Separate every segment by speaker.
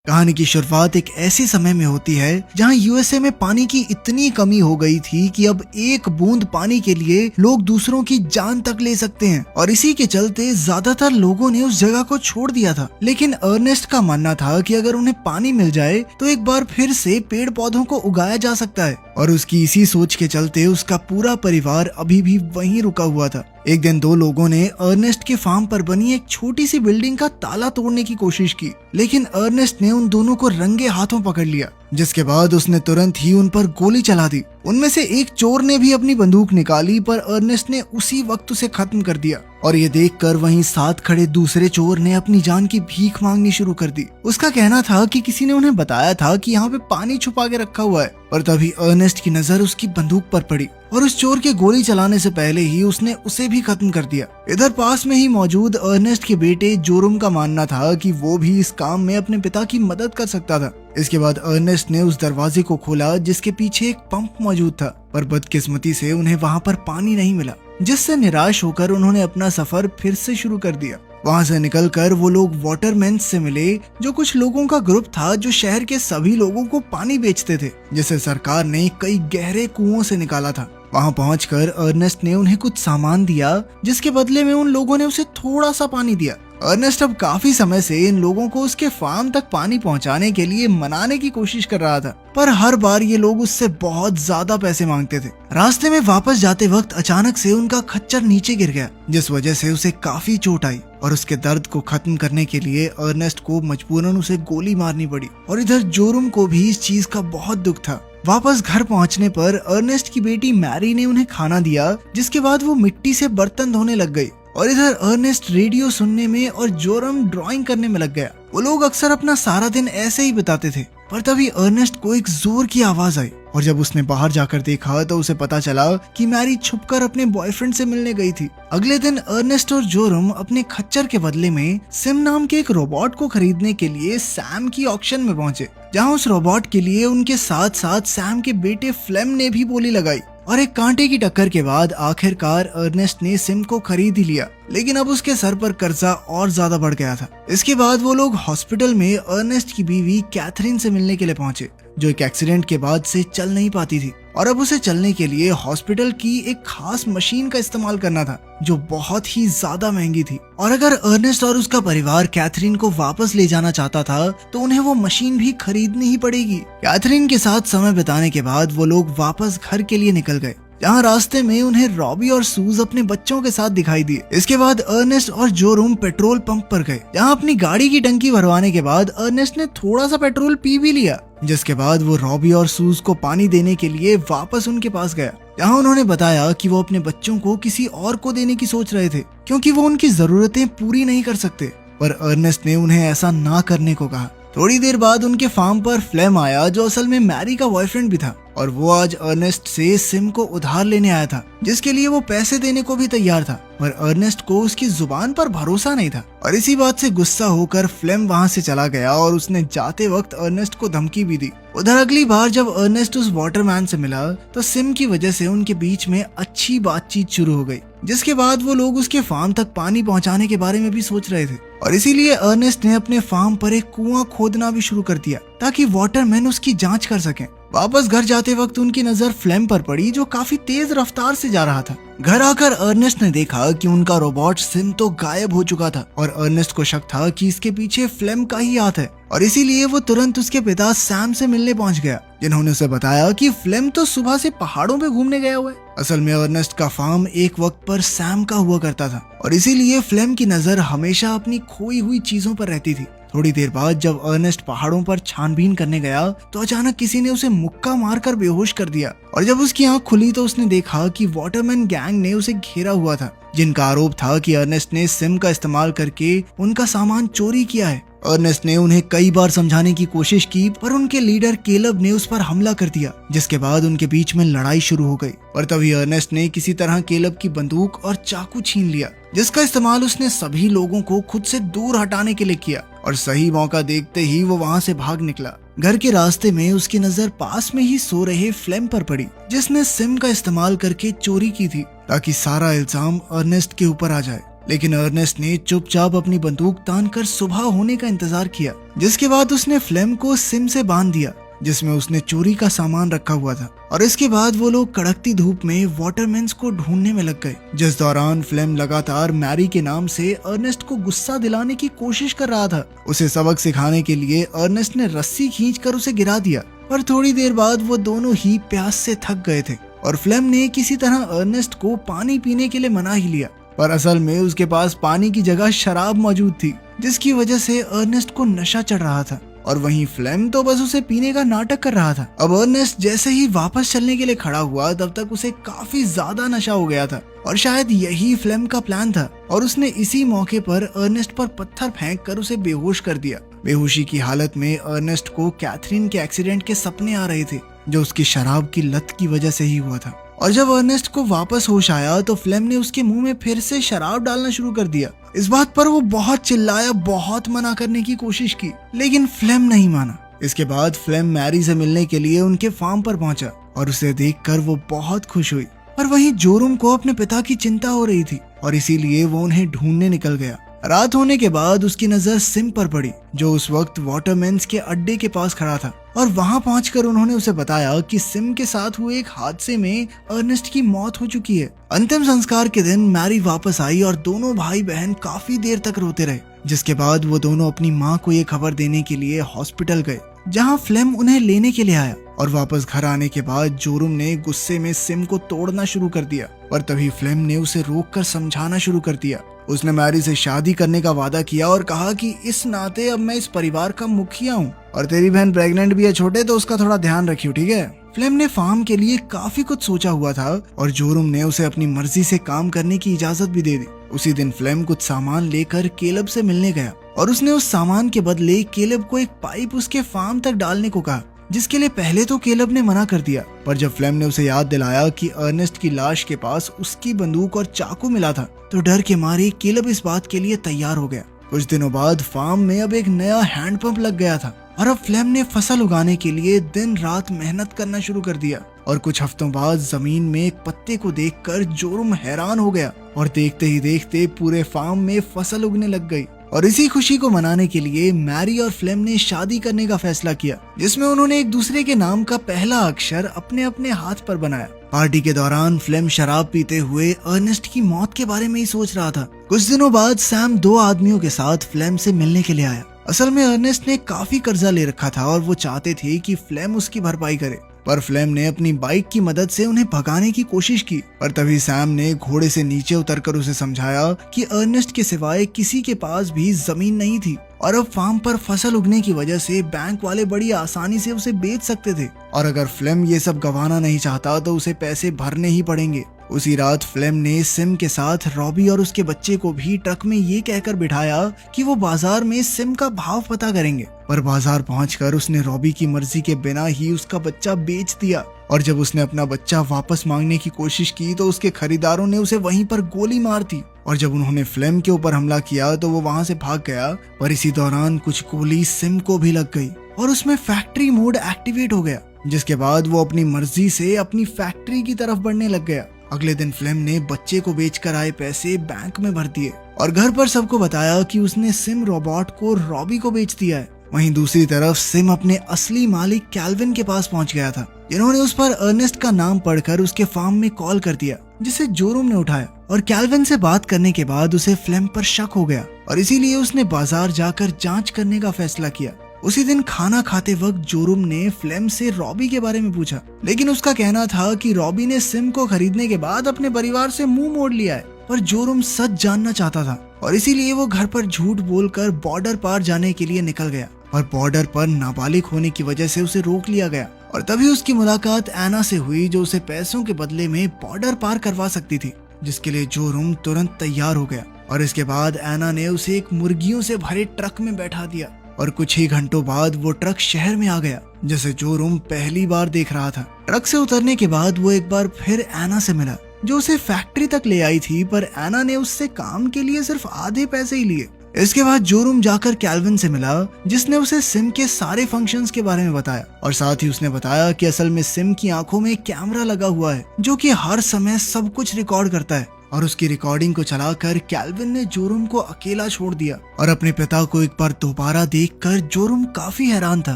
Speaker 1: कहानी की शुरुआत एक ऐसे समय में होती है जहां यूएसए में पानी की इतनी कमी हो गई थी कि अब एक बूंद पानी के लिए लोग दूसरों की जान तक ले सकते हैं और इसी के चलते ज्यादातर लोगों ने उस जगह को छोड़ दिया था। लेकिन अर्नेस्ट का मानना था कि अगर उन्हें पानी मिल जाए तो एक बार फिर से पेड़ पौधों को उगाया जा सकता है और उसकी इसी सोच के चलते उसका पूरा परिवार अभी भी वहीं रुका हुआ था। एक दिन दो लोगों ने अर्नेस्ट के फार्म पर बनी एक छोटी सी बिल्डिंग का ताला तोड़ने की कोशिश की, लेकिन अर्नेस्ट ने उन दोनों को रंगे हाथों पकड़ लिया, जिसके बाद उसने तुरंत ही उन पर गोली चला दी। उनमें से एक चोर ने भी अपनी बंदूक निकाली, पर अर्नेस्ट ने उसी वक्त उसे खत्म कर दिया और ये देखकर वहीं साथ खड़े दूसरे चोर ने अपनी जान की भीख मांगनी शुरू कर दी। उसका कहना था कि किसी ने उन्हें बताया था कि यहाँ पे पानी छुपा के रखा हुआ है, और तभी अर्नेस्ट की नजर उसकी बंदूक पर पड़ी और उस चोर के गोली चलाने से पहले ही उसने उसे भी खत्म कर दिया। इधर पास में ही मौजूद अर्नेस्ट के बेटे जोरम का मानना था कि वो भी इस काम में अपने पिता की मदद कर सकता था। इसके बाद अर्नेस्ट ने उस दरवाजे को खोला जिसके पीछे एक पंप मौजूद था, पर बदकिस्मती से उन्हें वहाँ पर पानी नहीं मिला, जिससे निराश होकर उन्होंने अपना सफर फिर से शुरू कर दिया। वहाँ से निकलकर वो लोग वाटरमैन से मिले, जो कुछ लोगों का ग्रुप था जो शहर के सभी लोगों को पानी बेचते थे, जिसे सरकार ने कई गहरे कुओं से निकाला था। वहाँ पहुंचकर अर्नेस्ट ने उन्हें कुछ सामान दिया, जिसके बदले में उन लोगों ने उसे थोड़ा सा पानी दिया। अर्नेस्ट अब काफी समय से इन लोगों को उसके फार्म तक पानी पहुंचाने के लिए मनाने की कोशिश कर रहा था, पर हर बार ये लोग उससे बहुत ज्यादा पैसे मांगते थे। रास्ते में वापस जाते वक्त अचानक से उनका खच्चर नीचे गिर गया, जिस वजह से उसे काफी चोट आई और उसके दर्द को खत्म करने के लिए अर्नेस्ट को मजबूरन उसे गोली मारनी पड़ी। और इधर जोरम को भी इस चीज का बहुत दुख था। वापस घर पहुंचने पर अर्नेस्ट की बेटी मैरी ने उन्हें खाना दिया, जिसके बाद वो मिट्टी से बर्तन धोने लग गई और इधर अर्नेस्ट रेडियो सुनने में और जोरम ड्राइंग करने में लग गया। वो लोग अक्सर अपना सारा दिन ऐसे ही बिताते थे, पर तभी अर्नेस्ट को एक जोर की आवाज आई और जब उसने बाहर जाकर देखा तो उसे पता चला कि मैरी छुपकर अपने बॉयफ्रेंड से मिलने गई थी। अगले दिन अर्नेस्ट और जोरम अपने खच्चर के बदले में सिम नाम के एक रोबोट को खरीदने के लिए सैम की ऑक्शन में पहुंचे, जहां उस रोबोट के लिए उनके साथ साथ सैम के बेटे फ्लेम ने भी बोली लगाई। और एक कांटे की टक्कर के बाद आखिरकार अर्नेस्ट ने सिम को खरीद ही लिया, लेकिन अब उसके सर पर कर्जा और ज्यादा बढ़ गया था। इसके बाद वो लोग हॉस्पिटल में अर्नेस्ट की बीवी कैथरीन से मिलने के लिए पहुंचे, जो एक एक्सीडेंट के बाद से चल नहीं पाती थी और अब उसे चलने के लिए हॉस्पिटल की एक खास मशीन का इस्तेमाल करना था, जो बहुत ही ज्यादा महंगी थी। और अगर अर्नेस्ट और उसका परिवार कैथरीन को वापस ले जाना चाहता था तो उन्हें वो मशीन भी खरीदनी ही पड़ेगी। कैथरीन के साथ समय बिताने के बाद वो लोग वापस घर के लिए निकल गए, जहाँ रास्ते में उन्हें रॉबी और सूज अपने बच्चों के साथ दिखाई दिए। इसके बाद अर्नेस्ट और जोरम पेट्रोल पंप पर गए, जहाँ अपनी गाड़ी की टंकी भरवाने के बाद अर्नेस्ट ने थोड़ा सा पेट्रोल पी भी लिया, जिसके बाद वो रॉबी और सूज को पानी देने के लिए वापस उनके पास गया, जहाँ उन्होंने बताया कि वो अपने बच्चों को किसी और को देने की सोच रहे थे, क्योंकि वो उनकी जरूरतें पूरी नहीं कर सकते। पर अर्नेस्ट ने उन्हें ऐसा ना करने को कहा। थोड़ी देर बाद उनके फार्म पर फ्लेम आया, जो असल में मैरी का बॉयफ्रेंड भी था, और वो आज अर्नेस्ट से सिम को उधार लेने आया था, जिसके लिए वो पैसे देने को भी तैयार था। पर अर्नेस्ट को उसकी जुबान पर भरोसा नहीं था और इसी बात से गुस्सा होकर फ्लेम वहाँ से चला गया और उसने जाते वक्त अर्नेस्ट को धमकी भी दी। उधर अगली बार जब अर्नेस्ट उस वाटरमैन से मिला तो सिम की वजह से उनके बीच में अच्छी बातचीत शुरू हो गई, जिसके बाद वो लोग उसके फार्म तक पानी पहुंचाने के बारे में भी सोच रहे थे और इसीलिए अर्नेस्ट ने अपने फार्म पर एक कुआं खोदना भी शुरू कर दिया ताकि वाटरमैन उसकी जांच कर सकें। वापस घर जाते वक्त उनकी नजर फ्लेम पर पड़ी, जो काफी तेज रफ्तार से जा रहा था। घर आकर अर्नेस्ट ने देखा कि उनका रोबोट सिम तो गायब हो चुका था और अर्नेस्ट को शक था कि इसके पीछे फ्लेम का ही हाथ है और इसीलिए वो तुरंत उसके पिता सैम से मिलने पहुंच गया, जिन्होंने उसे बताया कि फ्लेम तो सुबह से पहाड़ों पे घूमने गया हुआ है। असल में अर्नेस्ट का फार्म एक वक्त पर सैम का हुआ करता था और इसीलिए फ्लेम की नजर हमेशा अपनी खोई हुई चीजों पर रहती थी। थोड़ी देर बाद जब अर्नेस्ट पहाड़ों पर छानबीन करने गया तो अचानक किसी ने उसे मुक्का मारकर बेहोश कर दिया और जब उसकी आंख खुली तो उसने देखा कि वाटरमैन गैंग ने उसे घेरा हुआ था, जिनका आरोप था कि अर्नेस्ट ने सिम का इस्तेमाल करके उनका सामान चोरी किया है। अर्नेस्ट ने उन्हें कई बार समझाने की कोशिश की, पर उनके लीडर केलब ने उस पर हमला कर दिया, जिसके बाद उनके बीच में लड़ाई शुरू हो गई। और तभी अर्नेस्ट ने किसी तरह केलब की बंदूक और चाकू छीन लिया, जिसका इस्तेमाल उसने सभी लोगों को खुद से दूर हटाने के लिए किया और सही मौका देखते ही वो वहाँ से भाग निकला। घर के रास्ते में उसकी नजर पास में ही सो रहे फ्लेम पर पड़ी, जिसने सिम का इस्तेमाल करके चोरी की थी ताकि सारा इल्जाम अर्नेस्ट के ऊपर आ जाए। लेकिन अर्नेस्ट ने चुपचाप अपनी बंदूक तानकर सुबह होने का इंतजार किया, जिसके बाद उसने फ्लेम को सिम से बांध दिया जिसमें उसने चोरी का सामान रखा हुआ था। और इसके बाद वो लोग कड़कती धूप में वाटरमैन्स को ढूंढने में लग गए, जिस दौरान फ्लेम लगातार मैरी के नाम से अर्नेस्ट को गुस्सा दिलाने की कोशिश कर रहा था। उसे सबक सिखाने के लिए अर्नेस्ट ने रस्सी खींचकर उसे गिरा दिया, पर थोड़ी देर बाद वो दोनों ही प्यास से थक गए थे और फ्लेम ने किसी तरह अर्नेस्ट को पानी पीने के लिए मना ही लिया, पर असल में उसके पास पानी की जगह शराब मौजूद थी, जिसकी वजह से अर्नेस्ट को नशा चढ़ रहा था और वहीं फ्लेम तो बस उसे पीने का नाटक कर रहा था। अब अर्नेस्ट जैसे ही वापस चलने के लिए खड़ा हुआ तब तक उसे काफी ज्यादा नशा हो गया था और शायद यही फ्लेम का प्लान था और उसने इसी मौके पर अर्नेस्ट पर पत्थर फेंक कर उसे बेहोश कर दिया। बेहोशी की हालत में अर्नेस्ट को कैथरीन के एक्सीडेंट के सपने आ रहे थे, जो उसकी शराब की लत की वजह से ही हुआ था। और जब अर्नेस्ट को वापस होश आया तो फ्लेम ने उसके मुंह में फिर से शराब डालना शुरू कर दिया। इस बात पर वो बहुत चिल्लाया, बहुत मना करने की कोशिश की, लेकिन फ्लेम नहीं माना। इसके बाद फ्लेम मैरी से मिलने के लिए उनके फार्म पर पहुंचा और उसे देखकर वो बहुत खुश हुई। और वहीं जोरुम को अपने पिता की चिंता हो रही थी और इसीलिए वो उन्हें ढूंढने निकल गया। रात होने के बाद उसकी नजर सिम पर पड़ी, जो उस वक्त वाटरमैन्स के अड्डे के पास खड़ा था और वहां पहुंचकर उन्होंने उसे बताया कि सिम के साथ हुए एक हादसे में अर्नेस्ट की मौत हो चुकी है। अंतिम संस्कार के दिन मैरी वापस आई और दोनों भाई बहन काफी देर तक रोते रहे, जिसके बाद वो दोनों अपनी माँ को ये खबर देने के लिए हॉस्पिटल गए, जहाँ फ्लेम उन्हें लेने के लिए आया। और वापस घर आने के बाद जोरुम ने गुस्से में सिम को तोड़ना शुरू कर दिया, पर तभी फ्लेम ने उसे रोककर समझाना शुरू कर दिया। उसने मैरी से शादी करने का वादा किया और कहा कि इस नाते अब मैं इस परिवार का मुखिया हूँ और तेरी बहन प्रेग्नेंट भी है छोटे, तो उसका थोड़ा ध्यान रखियो, ठीक है। फ्लेम ने फार्म के लिए काफी कुछ सोचा हुआ था और जोरुम ने उसे अपनी मर्जी से काम करने की इजाजत भी दे दी। उसी दिन फ्लेम कुछ सामान लेकर केलब से मिलने गया और उसने उस सामान के बदले केलब को एक पाइप उसके फार्म तक डालने को कहा, जिसके लिए पहले तो केलब ने मना कर दिया, पर जब फ्लेम ने उसे याद दिलाया कि अर्नेस्ट की लाश के पास उसकी बंदूक और चाकू मिला था, तो डर के मारे केलब इस बात के लिए तैयार हो गया। कुछ दिनों बाद फार्म में अब एक नया हैंडपंप लग गया था और अब फ्लेम ने फसल उगाने के लिए दिन रात मेहनत करना शुरू कर दिया। और कुछ हफ्तों बाद जमीन में एक पत्ते को देखकर जोरुम हैरान हो गया और देखते ही देखते पूरे फार्म में फसल उगने लग गई। और इसी खुशी को मनाने के लिए मैरी और फ्लेम ने शादी करने का फैसला किया, जिसमें उन्होंने एक दूसरे के नाम का पहला अक्षर अपने अपने हाथ पर बनाया। पार्टी के दौरान फ्लेम शराब पीते हुए अर्नेस्ट की मौत के बारे में ही सोच रहा था। कुछ दिनों बाद सैम 2 आदमियों के साथ फ्लेम से मिलने के लिए आया। असल में अर्नेस्ट ने काफी कर्जा ले रखा था और वो चाहते थे कि फ्लेम उसकी भरपाई करे, पर फ्लेम ने अपनी बाइक की मदद से उन्हें भगाने की कोशिश की। पर तभी सैम ने घोड़े से नीचे उतरकर उसे समझाया कि अर्नेस्ट के सिवाय किसी के पास भी जमीन नहीं थी और अब फार्म पर फसल उगने की वजह से बैंक वाले बड़ी आसानी से उसे बेच सकते थे और अगर फ्लेम ये सब गंवाना नहीं चाहता तो उसे पैसे भरने ही पड़ेंगे। उसी रात फ्लेम ने सिम के साथ रॉबी और उसके बच्चे को भी ट्रक में ये कहकर बिठाया कि वो बाजार में सिम का भाव पता करेंगे, पर बाजार पहुंचकर उसने रॉबी की मर्जी के बिना ही उसका बच्चा बेच दिया। और जब उसने अपना बच्चा वापस मांगने की कोशिश की तो उसके खरीदारों ने उसे वहीं पर गोली मार दी और जब उन्होंने फ्लेम के ऊपर हमला किया तो वो वहां से भाग गया, पर इसी दौरान कुछ गोली सिम को भी लग गई और उसमें फैक्ट्री मोड एक्टिवेट हो गया, जिसके बाद वो अपनी मर्जी से अपनी फैक्ट्री की तरफ बढ़ने लग गया। अगले दिन फ्लेम ने बच्चे को बेचकर आए पैसे बैंक में भर दिए और घर पर सबको बताया कि उसने सिम रोबोट को रॉबी को बेच दिया है। वहीं दूसरी तरफ सिम अपने असली मालिक कैल्विन के पास पहुंच गया था, जिन्होंने उस पर अर्नेस्ट का नाम पढ़कर उसके फार्म में कॉल कर दिया, जिसे जोरुम ने उठाया और कैल्विन से बात करने के बाद उसे फ्लेम पर शक हो गया और इसीलिए उसने बाजार जाकर जांच करने का फैसला किया। उसी दिन खाना खाते वक्त जोरुम ने फ्लेम से रॉबी के बारे में पूछा, लेकिन उसका कहना था कि रॉबी ने सिम को खरीदने के बाद अपने परिवार से मुंह मोड़ लिया है, पर जोरुम सच जानना चाहता था और इसीलिए वो घर पर झूठ बोलकर बॉर्डर पार जाने के लिए निकल गया और बॉर्डर पर नाबालिग होने की वजह से उसे रोक लिया गया और तभी उसकी मुलाकात एना से हुई, जो उसे पैसों के बदले में बॉर्डर पार करवा सकती थी, जिसके लिए जोरुम तुरंत तैयार हो गया और इसके बाद एना ने उसे एक मुर्गियों से भरे ट्रक में बैठा दिया और कुछ ही घंटों बाद वो ट्रक शहर में आ गया, जिसे जोरुम पहली बार देख रहा था। ट्रक से उतरने के बाद वो एक बार फिर एना से मिला, जो उसे फैक्ट्री तक ले आई थी, पर एना ने उससे काम के लिए सिर्फ आधे पैसे ही लिए। इसके बाद जोरुम जाकर कैल्विन से मिला, जिसने उसे सिम के सारे फंक्शंस के बारे में बताया और साथ ही उसने बताया कि असल में सिम की आंखों में कैमरा लगा हुआ है जो कि हर समय सब कुछ रिकॉर्ड करता है और उसकी रिकॉर्डिंग को चलाकर कैल्विन ने जोरम को अकेला छोड़ दिया और अपने पिता को एक बार दोबारा देखकर जोरम काफी हैरान था।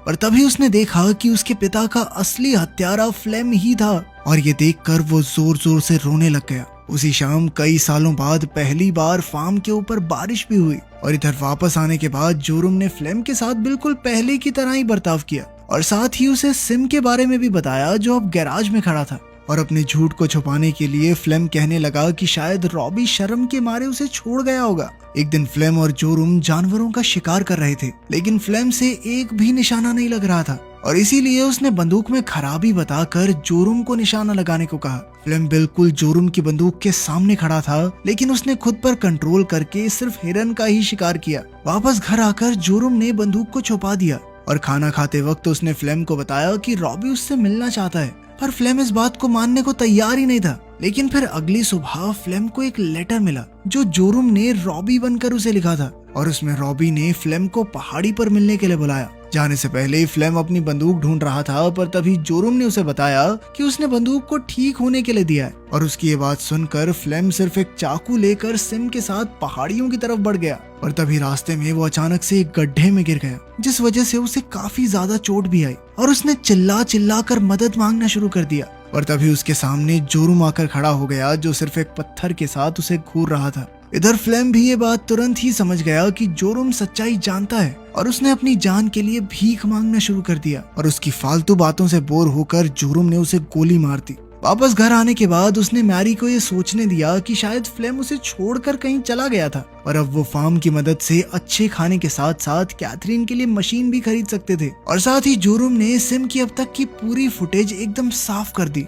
Speaker 1: पर तभी उसने देखा कि उसके पिता का असली हत्यारा फ्लेम ही था और ये देखकर वो जोर जोर से रोने लग गया। उसी शाम कई सालों बाद पहली बार फार्म के ऊपर बारिश भी हुई और इधर वापस आने के बाद जोरम ने फ्लेम के साथ बिल्कुल पहले की तरह ही बर्ताव किया और साथ ही उसे सिम के बारे में भी बताया जो अब गैराज में खड़ा था। और अपने झूठ को छुपाने के लिए फ्लेम कहने लगा कि शायद रॉबी शर्म के मारे उसे छोड़ गया होगा। एक दिन फ्लेम और जोरम जानवरों का शिकार कर रहे थे, लेकिन फ्लेम से एक भी निशाना नहीं लग रहा था और इसीलिए उसने बंदूक में खराबी बताकर जोरम को निशाना लगाने को कहा। फ्लेम बिल्कुल जोरम की बंदूक के सामने खड़ा था, लेकिन उसने खुद पर कंट्रोल करके सिर्फ हिरन का ही शिकार किया। वापस घर आकर जोरम ने बंदूक को छुपा दिया और खाना खाते वक्त उसने फ्लेम को बताया कि रॉबी उससे मिलना चाहता है, पर फ्लेम इस बात को मानने को तैयार ही नहीं था। लेकिन फिर अगली सुबह फ्लेम को एक लेटर मिला जो जोरम ने रॉबी बनकर उसे लिखा था और उसमें रॉबी ने फ्लेम को पहाड़ी पर मिलने के लिए बुलाया। जाने से पहले फ्लेम अपनी बंदूक ढूंढ रहा था, पर तभी जोरम ने उसे बताया कि उसने बंदूक को ठीक होने के लिए दिया है और उसकी ये बात सुनकर फ्लेम सिर्फ एक चाकू लेकर सिम के साथ पहाड़ियों की तरफ बढ़ गया। और तभी रास्ते में वो अचानक से एक गड्ढे में गिर गया, जिस वजह से उसे काफी ज्यादा चोट भी आई और उसने चिल्ला चिल्ला कर मदद मांगना शुरू कर दिया। और तभी उसके सामने जोरम आकर खड़ा हो गया जो सिर्फ एक पत्थर के साथ उसे घूर रहा था। इधर फ्लेम भी ये बात तुरंत ही समझ गया कि जोरम सच्चाई जानता है और उसने अपनी जान के लिए भीख मांगना शुरू कर दिया और उसकी फालतू बातों से बोर होकर जोरम ने उसे गोली मार दी। वापस घर आने के बाद उसने मैरी को ये सोचने दिया कि शायद फ्लेम उसे छोड़कर कहीं चला गया था और अब वो फार्म की मदद से अच्छे खाने के साथ साथ कैथरीन के लिए मशीन भी खरीद सकते थे। और साथ ही जोरम ने सिम की अब तक की पूरी फुटेज एकदम साफ कर दी।